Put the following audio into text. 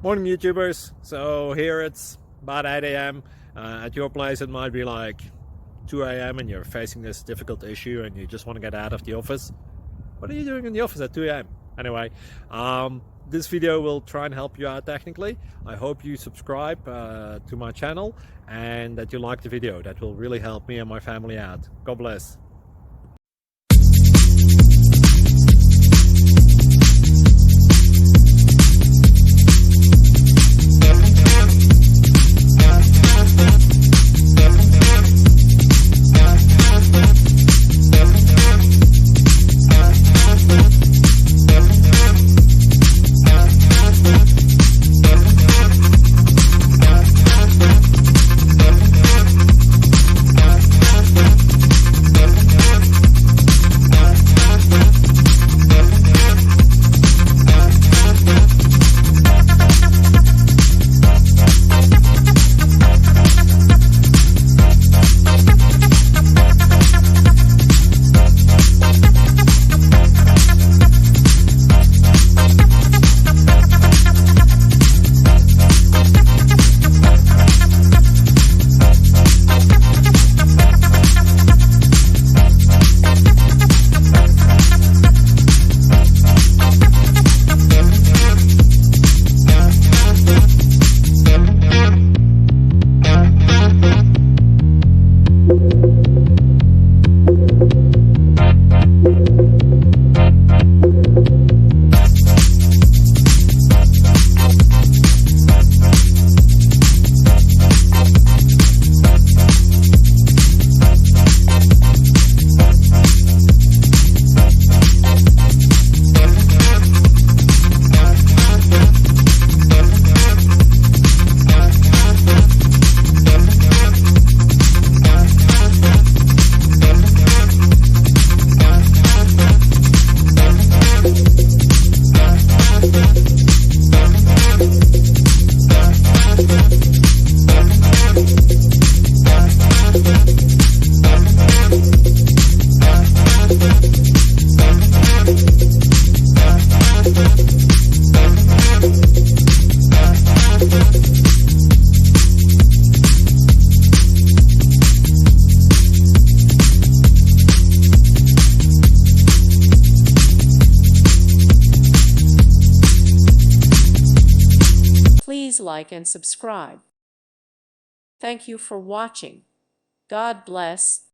Morning YouTubers. So here it's about 8 a.m. At your place it might be like 2 a.m. and you're facing this difficult issue and you just want to get out of the office. What are you doing in the office at 2 a.m.? Anyway, this video will try and help you out technically. I hope you subscribe to my channel and that you like the video. That will really help me and my family out. God bless. Please like and subscribe. Thank you for watching. God bless.